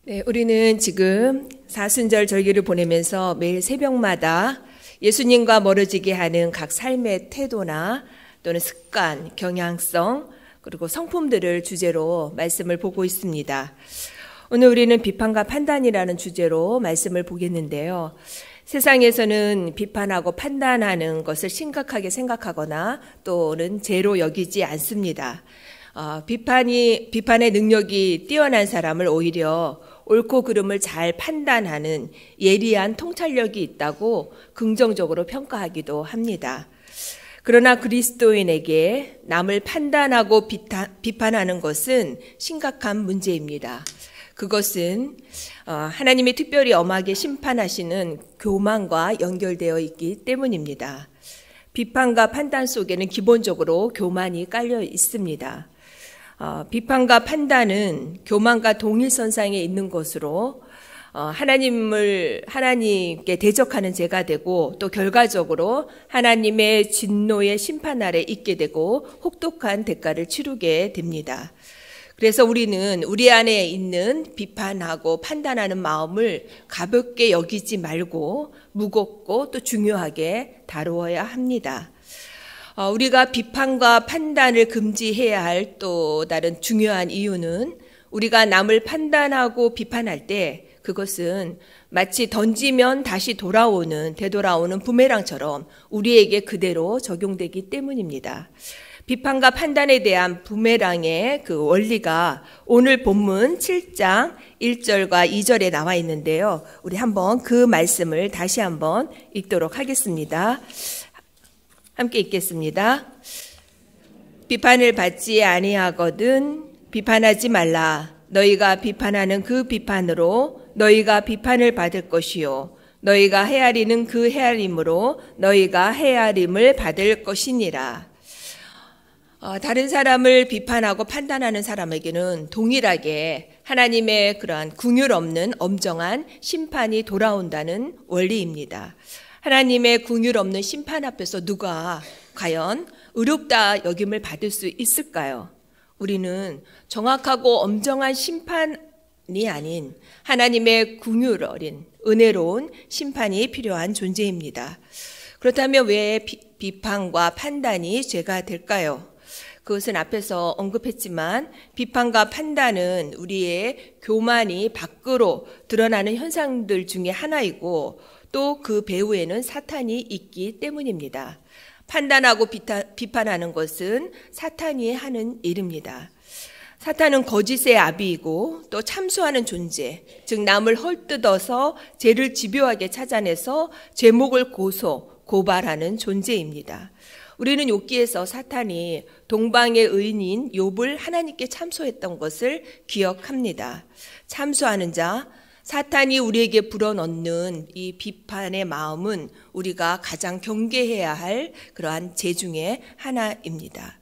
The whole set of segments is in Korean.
네, 우리는 지금 사순절 절기를 보내면서 매일 새벽마다 예수님과 멀어지게 하는 각 삶의 태도나 또는 습관, 경향성, 그리고 성품들을 주제로 말씀을 보고 있습니다. 오늘 우리는 비판과 판단이라는 주제로 말씀을 보겠는데요. 세상에서는 비판하고 판단하는 것을 심각하게 생각하거나 또는 죄로 여기지 않습니다. 비판의 능력이 뛰어난 사람을 오히려 옳고 그름을 잘 판단하는 예리한 통찰력이 있다고 긍정적으로 평가하기도 합니다. 그러나 그리스도인에게 남을 판단하고 비판하는 것은 심각한 문제입니다. 그것은 하나님이 특별히 엄하게 심판하시는 교만과 연결되어 있기 때문입니다. 비판과 판단 속에는 기본적으로 교만이 깔려 있습니다. 비판과 판단은 교만과 동일선상에 있는 것으로 하나님께 대적하는 죄가 되고 또 결과적으로 하나님의 진노의 심판 아래 있게 되고 혹독한 대가를 치르게 됩니다. 그래서 우리는 우리 안에 있는 비판하고 판단하는 마음을 가볍게 여기지 말고 무겁고 또 중요하게 다루어야 합니다. 우리가 비판과 판단을 금지해야 할 또 다른 중요한 이유는 우리가 남을 판단하고 비판할 때 그것은 마치 던지면 다시 되돌아오는 부메랑처럼 우리에게 그대로 적용되기 때문입니다. 비판과 판단에 대한 부메랑의 그 원리가 오늘 본문 7장 1절과 2절에 나와 있는데요. 우리 한번 그 말씀을 다시 한번 읽도록 하겠습니다. 함께 읽겠습니다. 비판을 받지 아니하거든 비판하지 말라. 너희가 비판하는 그 비판으로 너희가 비판을 받을 것이요 너희가 헤아리는 그 헤아림으로 너희가 헤아림을 받을 것이니라. 다른 사람을 비판하고 판단하는 사람에게는 동일하게 하나님의 그러한 긍휼 없는 엄정한 심판이 돌아온다는 원리입니다. 하나님의 긍휼 없는 심판 앞에서 누가 과연 의롭다 여김을 받을 수 있을까요? 우리는 정확하고 엄정한 심판이 아닌 하나님의 긍휼 어린 은혜로운 심판이 필요한 존재입니다. 그렇다면 왜 비판과 판단이 죄가 될까요? 그것은 앞에서 언급했지만 비판과 판단은 우리의 교만이 밖으로 드러나는 현상들 중에 하나이고 또 그 배후에는 사탄이 있기 때문입니다. 판단하고 비판하는 것은 사탄이 하는 일입니다. 사탄은 거짓의 아비이고 또 참수하는 존재, 즉 남을 헐뜯어서 죄를 집요하게 찾아내서 제목을 고발하는 존재입니다. 우리는 욥기에서 사탄이 동방의 의인인 욥을 하나님께 참소했던 것을 기억합니다. 참소하는 자, 사탄이 우리에게 불어넣는 이 비판의 마음은 우리가 가장 경계해야 할 그러한 죄 중에 하나입니다.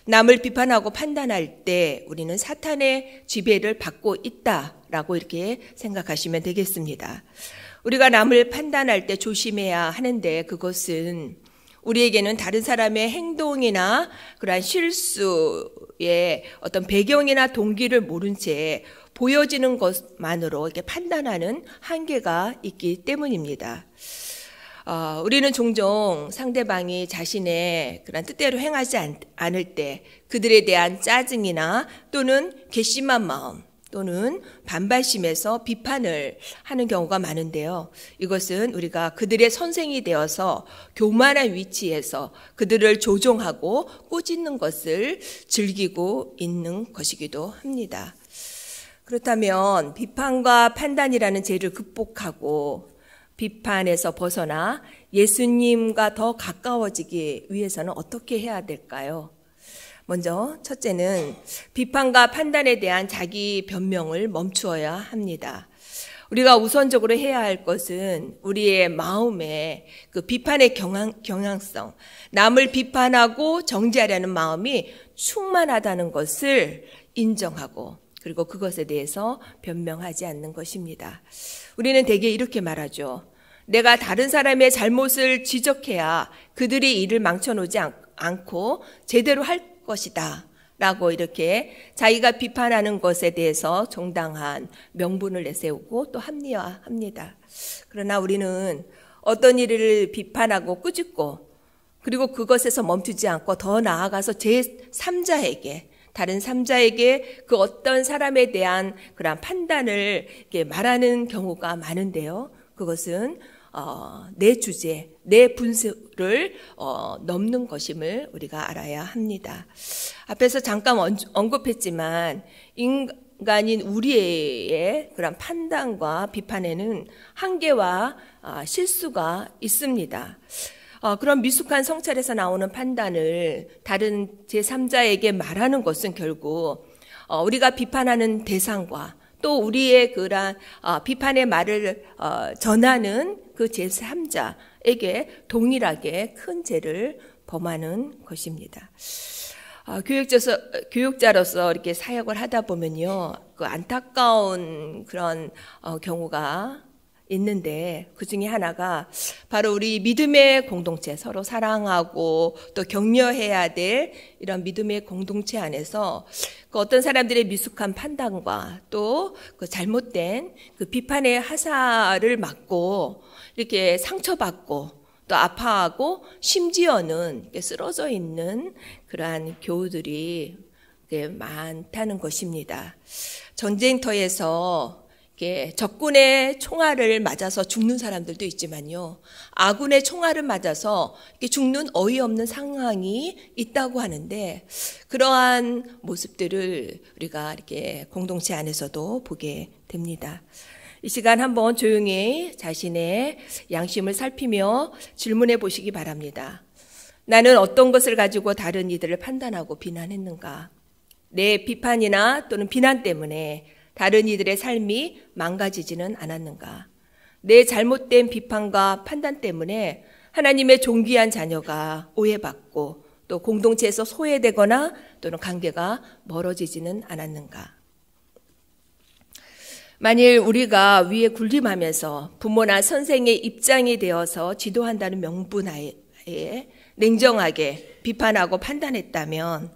남을 비판하고 판단할 때 우리는 사탄의 지배를 받고 있다라고 이렇게 생각하시면 되겠습니다. 우리가 남을 판단할 때 조심해야 하는데 그것은 우리에게는 다른 사람의 행동이나 그러한 실수의 어떤 배경이나 동기를 모른 채 보여지는 것만으로 이렇게 판단하는 한계가 있기 때문입니다. 우리는 종종 상대방이 자신의 그런 뜻대로 행하지 않을 때 그들에 대한 짜증이나 또는 괘씸한 마음 또는 반발심에서 비판을 하는 경우가 많은데요. 이것은 우리가 그들의 선생이 되어서 교만한 위치에서 그들을 조종하고 꾸짖는 것을 즐기고 있는 것이기도 합니다. 그렇다면 비판과 판단이라는 죄를 극복하고 비판에서 벗어나 예수님과 더 가까워지기 위해서는 어떻게 해야 될까요? 먼저 첫째는 비판과 판단에 대한 자기 변명을 멈추어야 합니다. 우리가 우선적으로 해야 할 것은 우리의 마음에 그 비판의 경향성, 남을 비판하고 정죄하려는 마음이 충만하다는 것을 인정하고 그리고 그것에 대해서 변명하지 않는 것입니다. 우리는 대개 이렇게 말하죠. 내가 다른 사람의 잘못을 지적해야 그들이 일을 망쳐놓지 않고 제대로 할 것이다 라고 이렇게 자기가 비판하는 것에 대해서 정당한 명분을 내세우고 또 합리화합니다. 그러나 우리는 어떤 일을 비판하고 꾸짖고 그리고 그것에서 멈추지 않고 더 나아가서 제3자에게 다른 3자에게 그 어떤 사람에 대한 그런 판단을 이렇게 말하는 경우가 많은데요. 그것은 내 주제, 내 분수를 넘는 것임을 우리가 알아야 합니다. 앞에서 잠깐 언급했지만 인간인 우리의 그런 판단과 비판에는 한계와 실수가 있습니다. 그런 미숙한 성찰에서 나오는 판단을 다른 제3자에게 말하는 것은 결국 우리가 비판하는 대상과 또 우리의 그런 비판의 말을 전하는 그 제3자에게 동일하게 큰 죄를 범하는 것입니다. 교육자로서 이렇게 사역을 하다 보면요, 그 안타까운 그런 경우가 있는데 그 중에 하나가 바로 우리 믿음의 공동체, 서로 사랑하고 또 격려해야 될 이런 믿음의 공동체 안에서 그 어떤 사람들의 미숙한 판단과 또 그 잘못된 그 비판의 화살을 맞고 이렇게 상처받고 또 아파하고 심지어는 이렇게 쓰러져 있는 그러한 교우들이 많다는 것입니다. 전쟁터에서 적군의 총알을 맞아서 죽는 사람들도 있지만요, 아군의 총알을 맞아서 죽는 어이없는 상황이 있다고 하는데 그러한 모습들을 우리가 이렇게 공동체 안에서도 보게 됩니다. 이 시간 한번 조용히 자신의 양심을 살피며 질문해 보시기 바랍니다. 나는 어떤 것을 가지고 다른 이들을 판단하고 비난했는가? 내 비판이나 또는 비난 때문에 다른 이들의 삶이 망가지지는 않았는가? 내 잘못된 비판과 판단 때문에 하나님의 존귀한 자녀가 오해받고 또 공동체에서 소외되거나 또는 관계가 멀어지지는 않았는가? 만일 우리가 위에 군림하면서 부모나 선생의 입장이 되어서 지도한다는 명분하에 냉정하게 비판하고 판단했다면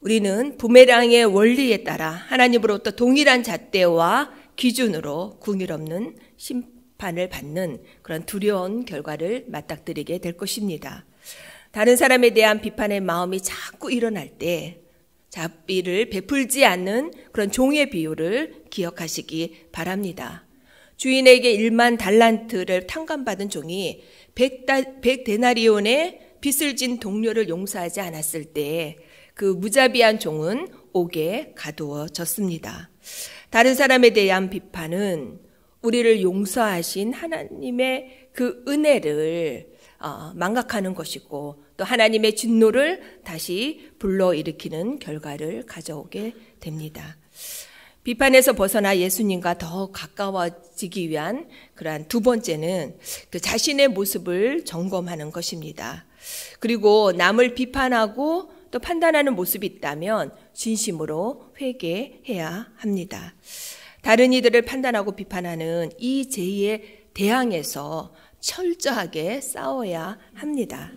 우리는 부메랑의 원리에 따라 하나님으로부터 동일한 잣대와 기준으로 궁일 없는 심판을 받는 그런 두려운 결과를 맞닥뜨리게 될 것입니다. 다른 사람에 대한 비판의 마음이 자꾸 일어날 때 자비를 베풀지 않는 그런 종의 비유를 기억하시기 바랍니다. 주인에게 1만 달란트를 탕감받은 종이 100데나리온의 빚을 진 동료를 용서하지 않았을 때 그 무자비한 종은 옥에 가두어졌습니다. 다른 사람에 대한 비판은 우리를 용서하신 하나님의 그 은혜를 망각하는 것이고 또 하나님의 진노를 다시 불러일으키는 결과를 가져오게 됩니다. 비판에서 벗어나 예수님과 더 가까워지기 위한 그러한 두 번째는 그 자신의 모습을 점검하는 것입니다. 그리고 남을 비판하고 또 판단하는 모습이 있다면 진심으로 회개해야 합니다. 다른 이들을 판단하고 비판하는 이 죄에 대항해서 철저하게 싸워야 합니다.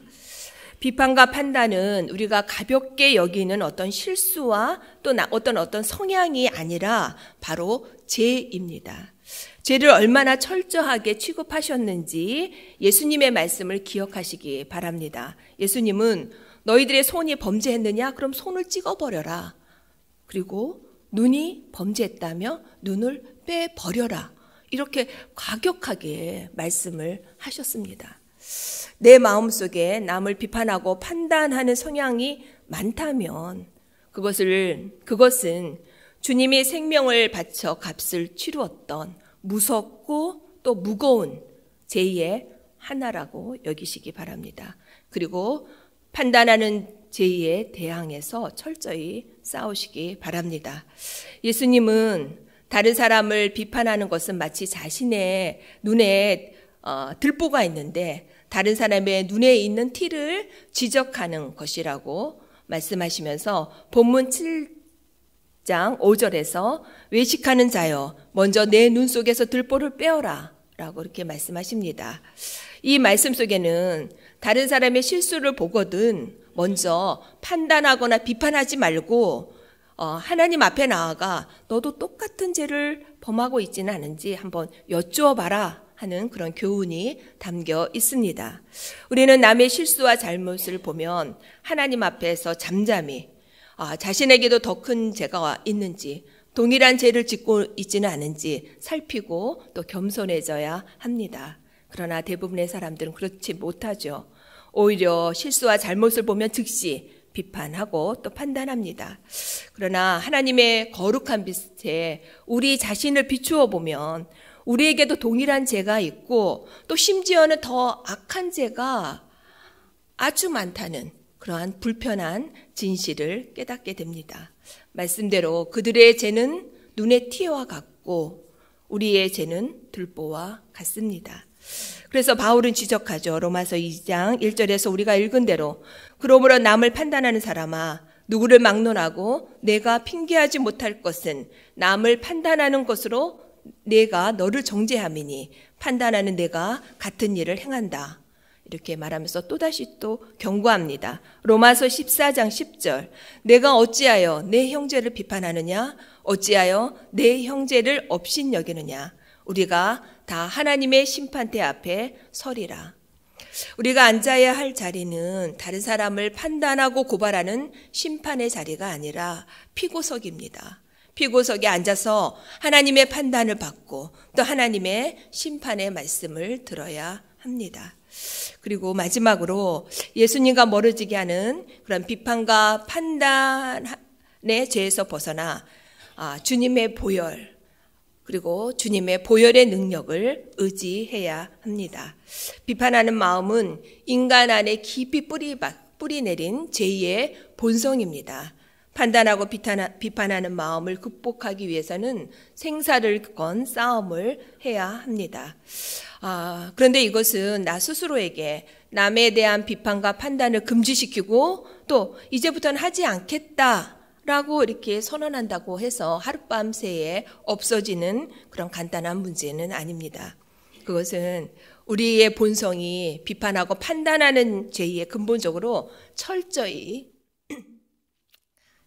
비판과 판단은 우리가 가볍게 여기는 어떤 실수와 또 어떤 성향이 아니라 바로 죄입니다. 죄를 얼마나 철저하게 취급하셨는지 예수님의 말씀을 기억하시기 바랍니다. 예수님은 너희들의 손이 범죄했느냐? 그럼 손을 찍어버려라. 그리고 눈이 범죄했다며 눈을 빼버려라. 이렇게 과격하게 말씀을 하셨습니다. 내 마음속에 남을 비판하고 판단하는 성향이 많다면 그것은 주님이 생명을 바쳐 값을 치루었던 무섭고 또 무거운 죄의 하나라고 여기시기 바랍니다. 그리고 판단하는 죄에 대항해서 철저히 싸우시기 바랍니다. 예수님은 다른 사람을 비판하는 것은 마치 자신의 눈에 들보가 있는데 다른 사람의 눈에 있는 티를 지적하는 것이라고 말씀하시면서 본문 7장 5절에서 외식하는 자여 먼저 내 눈 속에서 들보를 빼어라 라고 이렇게 말씀하십니다. 이 말씀 속에는 다른 사람의 실수를 보거든 먼저 판단하거나 비판하지 말고 하나님 앞에 나아가 너도 똑같은 죄를 범하고 있지는 않은지 한번 여쭈어봐라 하는 그런 교훈이 담겨 있습니다. 우리는 남의 실수와 잘못을 보면 하나님 앞에서 잠잠히 자신에게도 더 큰 죄가 있는지 동일한 죄를 짓고 있지는 않은지 살피고 또 겸손해져야 합니다. 그러나 대부분의 사람들은 그렇지 못하죠. 오히려 실수와 잘못을 보면 즉시 비판하고 또 판단합니다. 그러나 하나님의 거룩한 빛에 우리 자신을 비추어 보면 우리에게도 동일한 죄가 있고 또 심지어는 더 악한 죄가 아주 많다는 그러한 불편한 진실을 깨닫게 됩니다. 말씀대로 그들의 죄는 눈에 티와 같고 우리의 죄는 들보와 같습니다. 그래서 바울은 지적하죠. 로마서 2장 1절에서 우리가 읽은 대로 그러므로 남을 판단하는 사람아 누구를 막론하고 내가 핑계하지 못할 것은 남을 판단하는 것으로 내가 너를 정죄함이니 판단하는 내가 같은 일을 행한다. 이렇게 말하면서 또다시 또 경고합니다. 로마서 14장 10절 내가 어찌하여 내 형제를 비판하느냐 어찌하여 내 형제를 업신여기느냐 우리가 다 하나님의 심판대 앞에 서리라. 우리가 앉아야 할 자리는 다른 사람을 판단하고 고발하는 심판의 자리가 아니라 피고석입니다. 피고석에 앉아서 하나님의 판단을 받고 또 하나님의 심판의 말씀을 들어야 합니다. 그리고 마지막으로 예수님과 멀어지게 하는 그런 비판과 판단의 죄에서 벗어나 주님의 보혈 그리고 주님의 보혈의 능력을 의지해야 합니다. 비판하는 마음은 인간 안에 깊이 뿌리 내린 죄의 본성입니다. 판단하고 비판하는 마음을 극복하기 위해서는 생사를 건 싸움을 해야 합니다. 그런데 이것은 나 스스로에게 남에 대한 비판과 판단을 금지시키고 또 이제부터는 하지 않겠다라고 이렇게 선언한다고 해서 하룻밤 새에 없어지는 그런 간단한 문제는 아닙니다. 그것은 우리의 본성이 비판하고 판단하는 죄에 근본적으로 철저히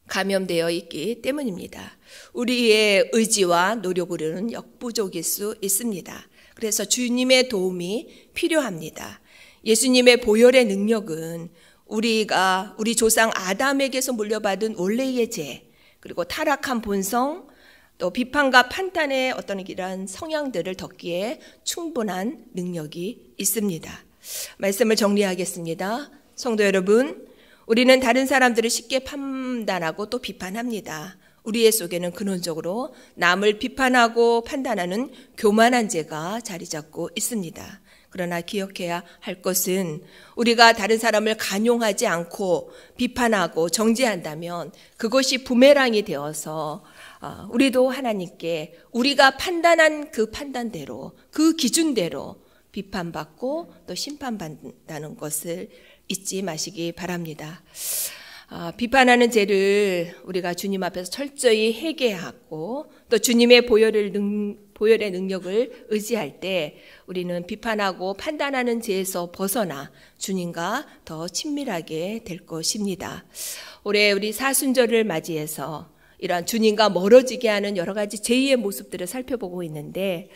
감염되어 있기 때문입니다. 우리의 의지와 노력으로는 역부족일 수 있습니다. 그래서 주님의 도움이 필요합니다. 예수님의 보혈의 능력은 우리 조상 아담에게서 물려받은 원래의 죄, 그리고 타락한 본성, 또 비판과 판단의 어떤 이런 성향들을 덮기에 충분한 능력이 있습니다. 말씀을 정리하겠습니다. 성도 여러분, 우리는 다른 사람들을 쉽게 판단하고 또 비판합니다. 우리의 속에는 근원적으로 남을 비판하고 판단하는 교만한 죄가 자리 잡고 있습니다. 그러나 기억해야 할 것은 우리가 다른 사람을 간용하지 않고 비판하고 정죄한다면 그것이 부메랑이 되어서 우리도 하나님께 우리가 판단한 그 판단대로 그 기준대로 비판받고 또 심판받는다는 것을 잊지 마시기 바랍니다. 비판하는 죄를 우리가 주님 앞에서 철저히 회개하고 또 주님의 보혈의 능력을 의지할 때 우리는 비판하고 판단하는 죄에서 벗어나 주님과 더 친밀하게 될 것입니다. 올해 우리 사순절을 맞이해서 이러한 주님과 멀어지게 하는 여러 가지 죄의 모습들을 살펴보고 있는데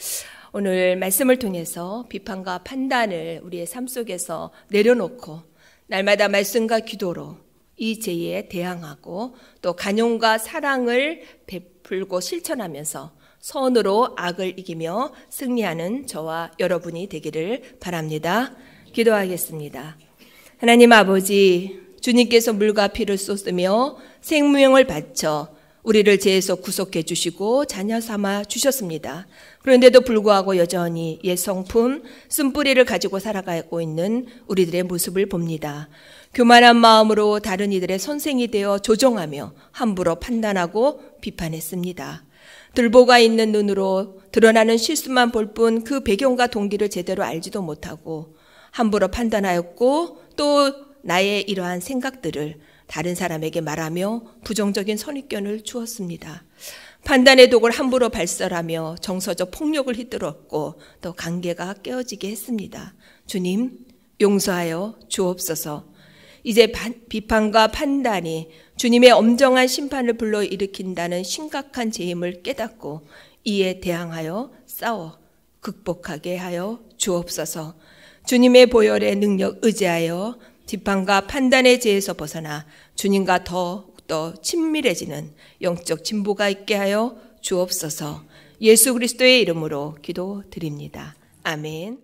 오늘 말씀을 통해서 비판과 판단을 우리의 삶 속에서 내려놓고 날마다 말씀과 기도로 이 죄에 대항하고 또 간용과 사랑을 베풀고 실천하면서 선으로 악을 이기며 승리하는 저와 여러분이 되기를 바랍니다. 기도하겠습니다. 하나님 아버지, 주님께서 물과 피를 쏟으며 생명을 바쳐 우리를 죄에서 구속해 주시고 자녀 삼아 주셨습니다. 그런데도 불구하고 여전히 옛 성품, 쓴뿌리를 가지고 살아가고 있는 우리들의 모습을 봅니다. 교만한 마음으로 다른 이들의 선생이 되어 조종하며 함부로 판단하고 비판했습니다. 들보가 있는 눈으로 드러나는 실수만 볼 뿐 그 배경과 동기를 제대로 알지도 못하고 함부로 판단하였고 또 나의 이러한 생각들을 다른 사람에게 말하며 부정적인 선입견을 주었습니다. 판단의 독을 함부로 발설하며 정서적 폭력을 휘둘렀고 또 관계가 깨어지게 했습니다. 주님, 용서하여 주옵소서. 이제 비판과 판단이 주님의 엄정한 심판을 불러일으킨다는 심각한 죄임을 깨닫고 이에 대항하여 싸워 극복하게 하여 주옵소서. 주님의 보혈의 능력 의지하여 비판과 판단의 죄에서 벗어나 주님과 더욱더 친밀해지는 영적 진보가 있게 하여 주옵소서. 예수 그리스도의 이름으로 기도드립니다. 아멘.